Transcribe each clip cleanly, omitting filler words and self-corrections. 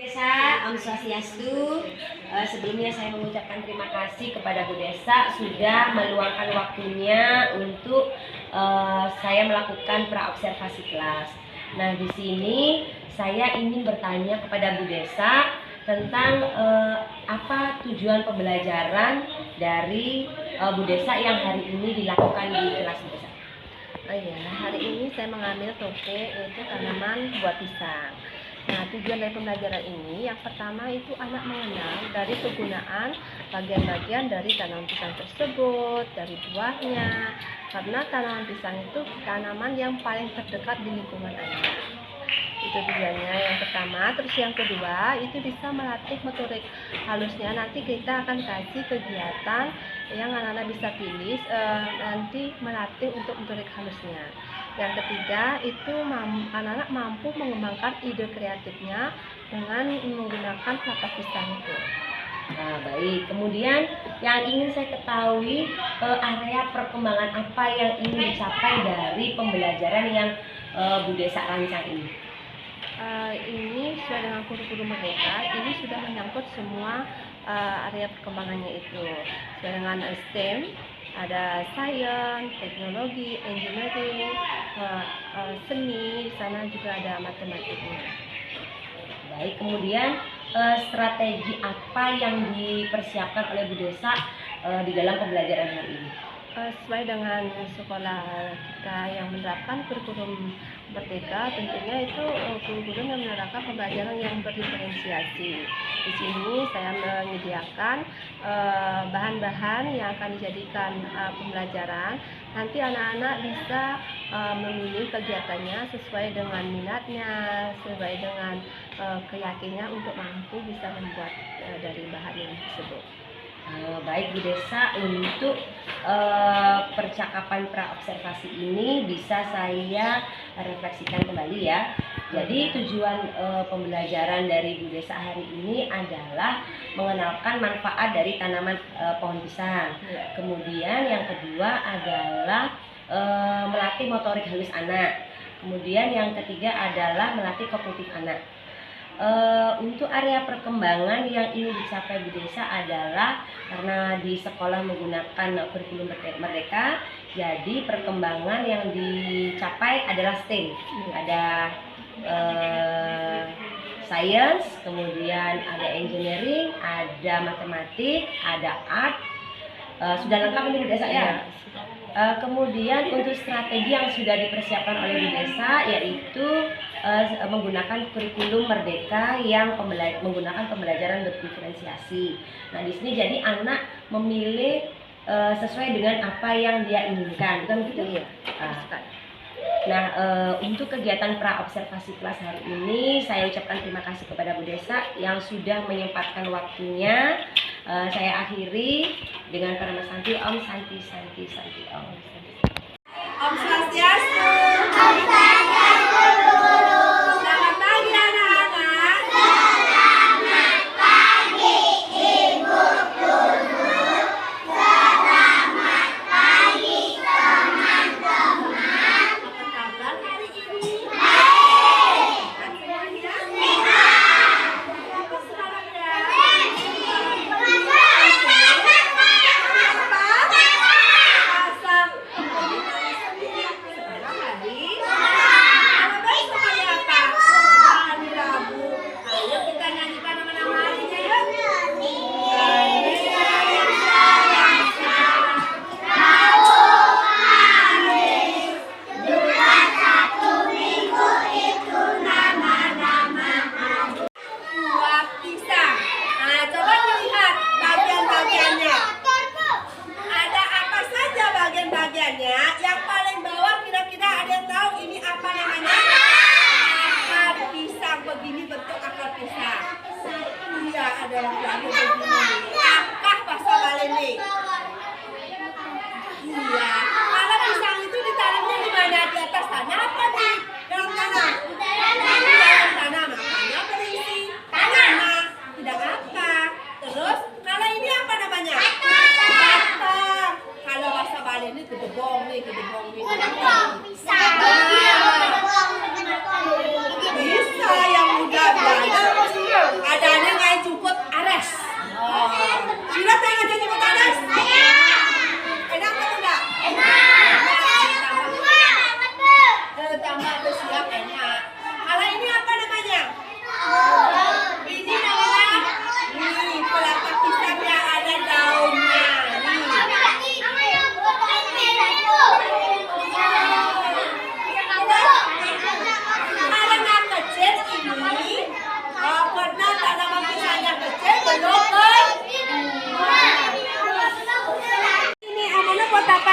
Desa, Om Swastiastu. Sebelumnya saya mengucapkan terima kasih kepada Bu Desa sudah meluangkan waktunya untuk saya melakukan praobservasi kelas. Nah, di sini saya ingin bertanya kepada Bu Desa tentang apa tujuan pembelajaran dari Bu Desa yang hari ini dilakukan di kelas Bu Desa. Oh iya, hari ini saya mengambil topik yaitu tanaman buah pisang. Nah, tujuan dari pembelajaran ini yang pertama itu anak mengenal dari kegunaan bagian-bagian dari tanaman pisang tersebut, dari buahnya, karena tanaman pisang itu tanaman yang paling terdekat di lingkungan anak. Itu tujuannya yang pertama. Terus yang kedua itu bisa melatih motorik halusnya. Nanti kita akan kasih kegiatan yang anak-anak bisa pilih nanti melatih untuk motorik halusnya. Yang ketiga itu anak-anak mampu mengembangkan ide kreatifnya dengan menggunakan pelapas pisang itu. Nah, baik. Kemudian yang ingin saya ketahui area perkembangan apa yang ingin dicapai dari pembelajaran yang Bu Desa rancang ini? Ini sesuai dengan kurikulum Merdeka, ini sudah menyangkut semua area perkembangannya itu. Sesuai dengan STEM, ada sains, teknologi, engineering, seni, di sana juga ada matematiknya. Baik, kemudian strategi apa yang dipersiapkan oleh Bu Desa di dalam pembelajaran hari ini? Sesuai dengan sekolah kita yang menerapkan kurikulum Merdeka, tentunya itu kurikulum yang menerapkan pembelajaran yang berdiferensiasi. Di sini saya menyediakan bahan-bahan yang akan dijadikan pembelajaran. Nanti anak-anak bisa memilih kegiatannya sesuai dengan minatnya, sesuai dengan keyakinannya untuk mampu bisa membuat dari bahan yang tersebut. Baik Bu Desa, untuk percakapan praobservasi ini bisa saya refleksikan kembali ya. Jadi tujuan pembelajaran dari Bu Desa hari ini adalah mengenalkan manfaat dari tanaman pohon pisang. Kemudian yang kedua adalah melatih motorik halus anak. Kemudian yang ketiga adalah melatih kognitif anak. Untuk area perkembangan yang ingin dicapai Bu Desa adalah karena di sekolah menggunakan kurikulum Merdeka, jadi perkembangan yang dicapai adalah STEM. Ada science, kemudian ada engineering, ada matematik, ada art. Sudah lengkap ini Bu Desa ya? Kemudian untuk strategi yang sudah dipersiapkan oleh Bu Desa yaitu menggunakan kurikulum Merdeka yang menggunakan pembelajaran berdiferensiasi. Nah, di sini jadi anak memilih sesuai dengan apa yang dia inginkan, kan gitu ya? Nah, untuk kegiatan praobservasi kelas hari ini saya ucapkan terima kasih kepada Bu Desa yang sudah menyempatkan waktunya. Saya akhiri dengan Parama Santi, Om Santi Santi Santi Om. Om Swastiastu. Selamat pagi anak-anak. Selamat pagi Ibu Guru. Selamat pagi teman-teman. Apa kabar hari ini? Baik. Semuanya Sehat. siapa semangatnya? Pasang. Pasang. Sekarang hari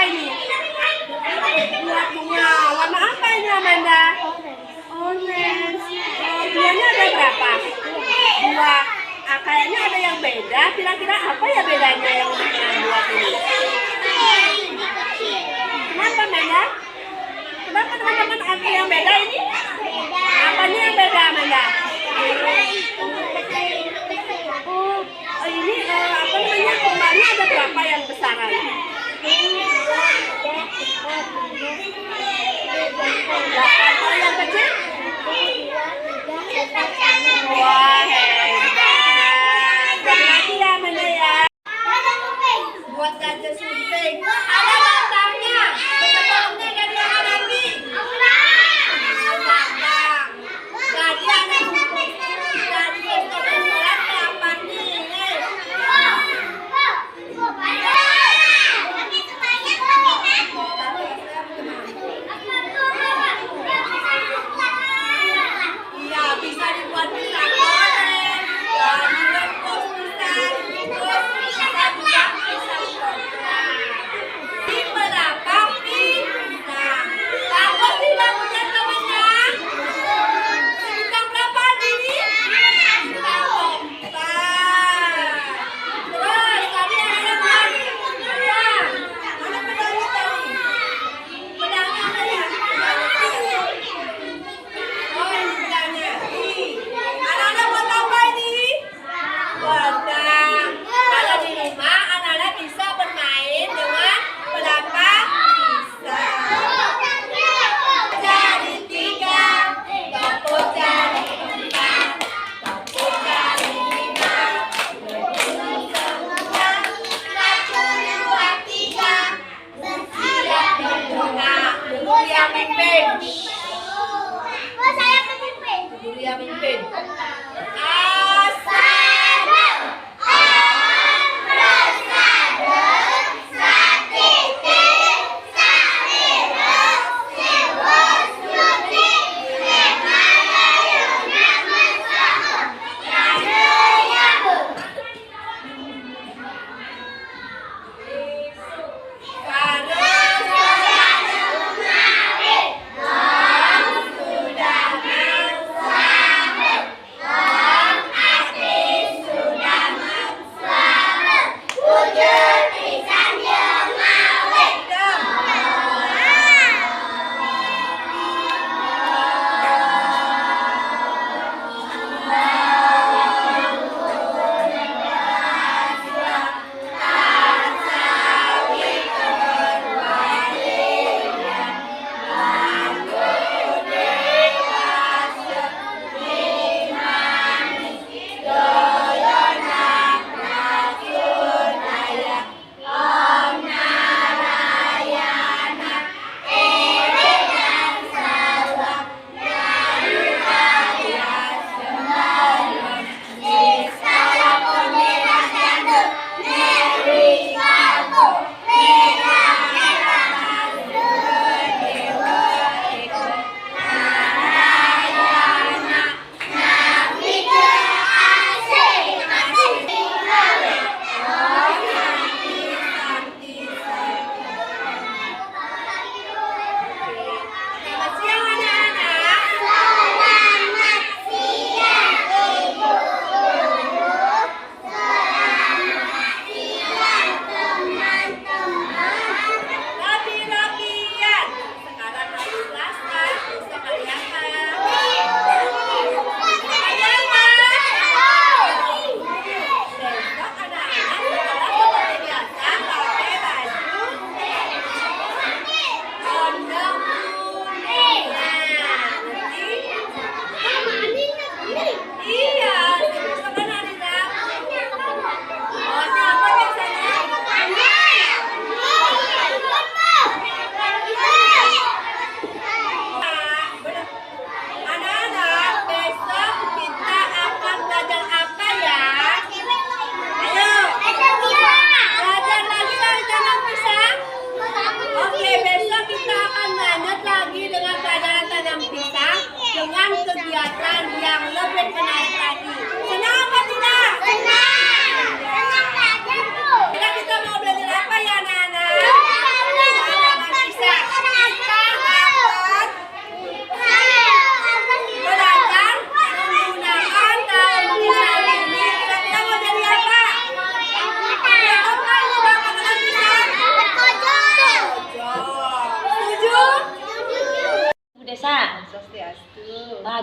ini? Buat bunga. Warna apa ini Amanda? Orange. Bunganya ada berapa? Dua. Kayaknya ada yang beda. Kira-kira apa ya bedanya yang buat ini? Kenapa Amanda? Kenapa teman-teman ada yang beda ini? Apanya yang beda Amanda? Ini apa namanya, kembangnya ada berapa yang besaran? Kalau yang kecil? Wah, hebat. Jadi lagi ya Amanda ya. Buat gajah sunting. Ada batangnya. Batangnya dari mana lagi? Batang. Jadi ada buku. Jadi restoran apa nih? Iya, bisa dibuat pisang goreng, dibuat kos pisang, terus bisa juga pisang coklat. Ini berapa pisang? Bagus tidak punya temannya? Pisang berapa ini? Pisang 4. Terus tadi ada lagi. Mana pedangnya tadi? Pedangnya ada ya? Oh, ini pedangnya. Anak-anak buat apa ini? Pedang. Kalau di rumah, anak-anak bisa bermain dengan berapa pisang? Jari 3, topuk jari 4, topuk jari 5, 1, 2, 3, bersiap berdoa. Dulu yang mimpin. Dulu yang mimpin. kegiatan yang lebih menarik lagi. Senang apa tidak? Senang. Senang belajar, Bu. Kita mau belajar apa ya, anak-anak?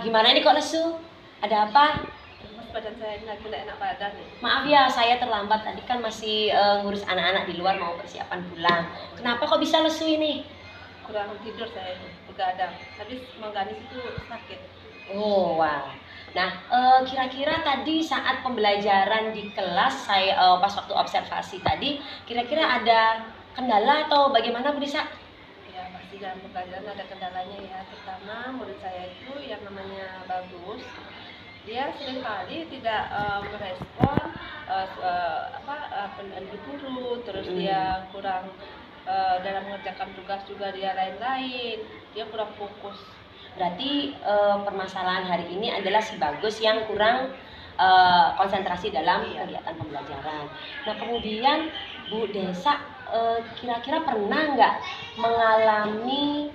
Gimana ini kok lesu? Ada apa? Mas, badan saya ini lagi nggak enak badan nih. Maaf ya, saya terlambat. Tadi kan masih ngurus anak-anak di luar mau persiapan pulang. Kenapa kok bisa lesu ini? Kurang tidur saya ini, begadang. Habis mengganis itu sakit. Oh, wah. Nah, kira-kira tadi saat pembelajaran di kelas, saya pas waktu observasi tadi, kira-kira ada kendala atau bagaimana Bu Desa? Ya, pasti dalam pembelajaran ada kendalanya ya. Terutama murid saya itu yang namanya Bagus, dia seringkali tidak merespon pendidik guru, terus dia kurang dalam mengerjakan tugas juga dia lain-lain, dia kurang fokus. Berarti permasalahan hari ini adalah si Bagus yang kurang konsentrasi dalam kegiatan pembelajaran. Nah, kemudian Bu Desa kira-kira pernah nggak mengalami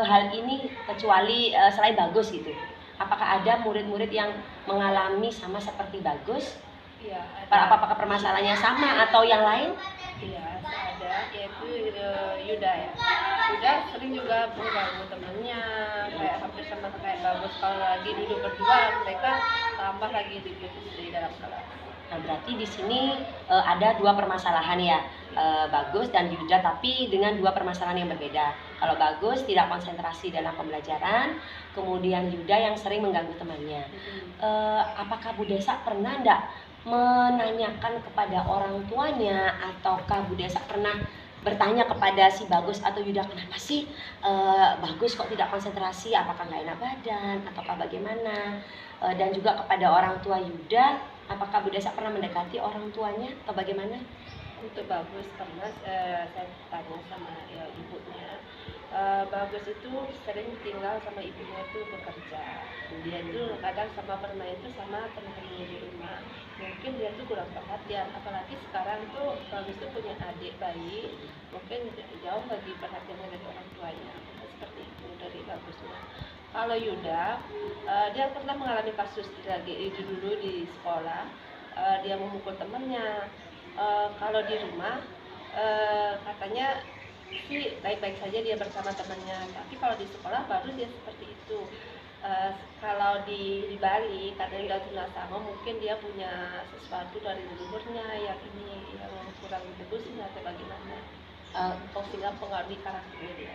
hal ini kecuali selain Bagus gitu? Apakah ada murid-murid yang mengalami sama seperti Bagus? Iya, Apakah permasalahannya sama atau yang lain? iya, ada, yaitu Yuda ya. Yuda sering juga mengganggu temennya, kayak hampir sama kayak Bagus. Kalau lagi duduk berdua, mereka tambah lagi di dalam kelas. Nah, berarti di sini ada dua permasalahan ya, Bagus dan Yuda, tapi dengan dua permasalahan yang berbeda. Kalau Bagus tidak konsentrasi dalam pembelajaran, kemudian Yuda yang sering mengganggu temannya. Apakah Bu Desa pernah enggak menanyakan kepada orang tuanya, ataukah Bu Desa pernah bertanya kepada si Bagus atau Yuda, kenapa sih Bagus kok tidak konsentrasi, apakah nggak enak badan ataukah bagaimana? Dan juga kepada orang tua Yuda, apakah Bu Desa pernah mendekati orang tuanya atau bagaimana? Untuk Bagus pernah saya tanya sama ibunya. Bagus itu sering tinggal sama ibunya itu bekerja. Dia itu kadang sama bermain itu sama teman-temannya di rumah. Mungkin dia tuh kurang perhatian. Apalagi sekarang tuh Bagus tuh punya adik bayi. Mungkin jauh lagi perhatiannya dari orang tuanya. Seperti itu dari Bagusnya. Kalau Yuda, dia pernah mengalami kasus lagi dulu di sekolah. Dia memukul temannya. Kalau di rumah katanya sih baik-baik saja dia bersama temannya, tapi kalau di sekolah baru dia seperti itu. Kalau di Bali katanya udah tunasama, mungkin dia punya sesuatu dari leluhurnya yang ini yang kurang bagus atau bagaimana, sehingga pengaruhi karakternya dia.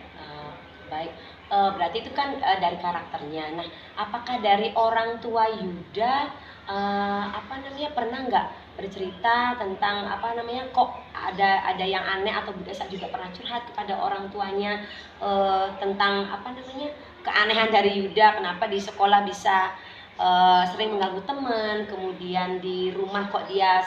Baik, berarti itu kan dari karakternya. Nah, apakah dari orang tua Yuda pernah nggak bercerita tentang kok ada yang aneh, atau Bu Desa juga pernah curhat kepada orang tuanya tentang keanehan dari Yuda, kenapa di sekolah bisa sering mengganggu teman, kemudian di rumah kok dia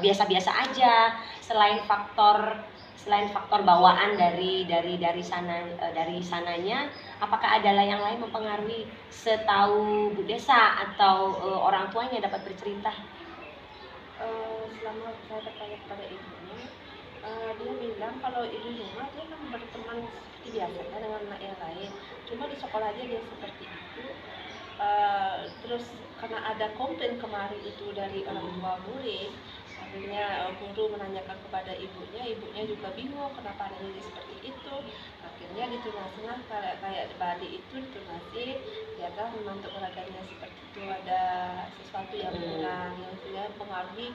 biasa-biasa aja, selain faktor bawaan dari sananya, apakah ada yang lain mempengaruhi setahu Bu Desa atau orang tuanya dapat bercerita? Selama saya bertanya kepada ibunya, dia bilang kalau di rumah dia kan berteman seperti biasa dengan anak yang lain, cuma di sekolah aja dia seperti itu. Terus karena ada komplain kemarin itu dari orang tua murid, akhirnya guru menanyakan kepada ibunya juga bingung kenapa anaknya seperti itu. Akhirnya ditunasilah kayak Badi itu ditunasi, ternyata memang untuk olahraganya seperti itu ada sesuatu yang kurang, yang sehingga mempengaruhi,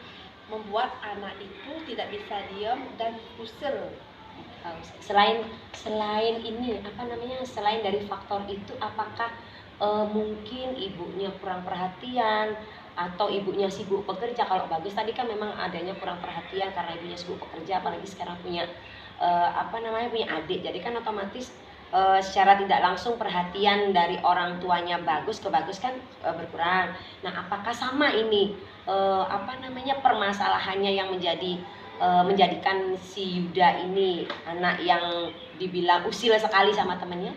membuat anak itu tidak bisa diam dan kusir. Selain ini selain dari faktor itu, apakah mungkin ibunya kurang perhatian atau ibunya sibuk bekerja? Kalau Bagus tadi kan memang adanya kurang perhatian karena ibunya sibuk bekerja, apalagi sekarang punya punya adik, jadi kan otomatis secara tidak langsung perhatian dari orang tuanya Bagus ke Bagus kan berkurang. Nah, apakah sama ini permasalahannya yang menjadikan si Yuda ini anak yang dibilang usil sekali sama temannya?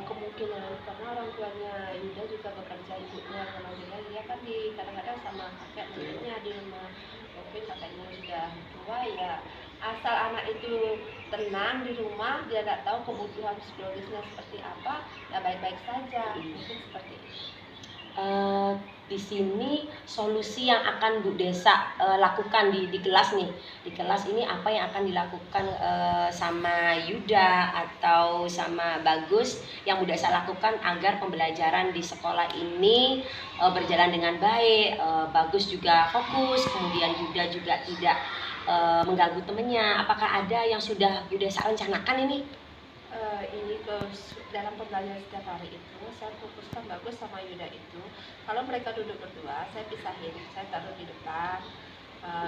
Kemungkinan karena orang tuanya Yuda juga bekerja, ibunya memang dia kan kadang-kadang sama kakek neneknya di rumah. Mungkin kakeknya sudah tua ya, asal anak itu tenang di rumah, dia tidak tahu kebutuhan psikologisnya seperti apa, ya baik-baik saja. Mungkin seperti itu. Di sini solusi yang akan Bu Desa lakukan di kelas nih. Di kelas ini apa yang akan dilakukan sama Yuda atau sama Bagus yang Bu Desa lakukan agar pembelajaran di sekolah ini berjalan dengan baik. Bagus juga fokus, kemudian Yuda juga tidak mengganggu temennya. Apakah ada yang sudah Bu Desa rencanakan ini? Dalam pembelajaran setiap hari itu saya fokuskan Bagus sama Yuda itu, kalau mereka duduk berdua saya pisahin, saya taruh di depan,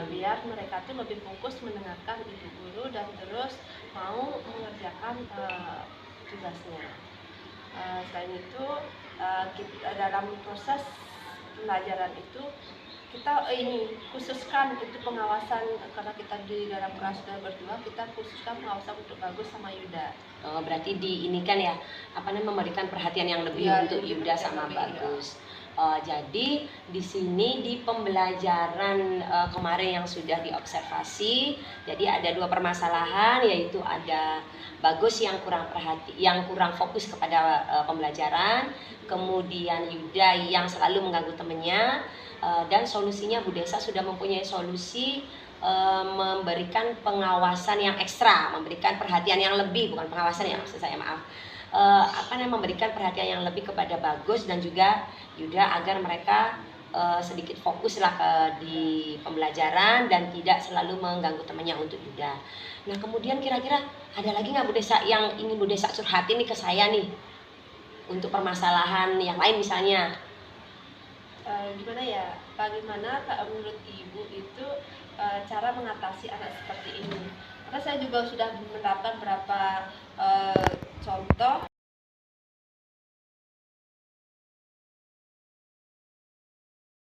biar mereka tuh lebih fokus mendengarkan ibu guru dan terus mau mengerjakan tugasnya. Selain itu dalam proses pembelajaran itu kita khususkan itu pengawasan, karena kita di dalam kelas sudah berdua, kita khususkan pengawasan untuk Bagus sama Yuda. Berarti diinikan ya, memberikan perhatian yang lebih untuk Yuda sama Bagus. Jadi di sini di pembelajaran kemarin yang sudah diobservasi, jadi ada 2 permasalahan, yaitu ada Bagus yang kurang fokus kepada pembelajaran, kemudian Yuda yang selalu mengganggu temannya, dan solusinya Bu Desa sudah mempunyai solusi memberikan pengawasan yang ekstra, memberikan perhatian yang lebih, bukan pengawasan ya maksud saya, maaf. Memberikan perhatian yang lebih kepada Bagus dan juga Yuda agar mereka sedikit fokuslah di pembelajaran dan tidak selalu mengganggu temannya untuk Yuda. Nah, kemudian kira-kira ada lagi nggak Bu Desa yang ingin Bu Desa curhatin nih ke saya nih untuk permasalahan yang lain misalnya? Bagaimana menurut Ibu itu cara mengatasi anak seperti ini? Karena saya juga sudah menerapkan beberapa contoh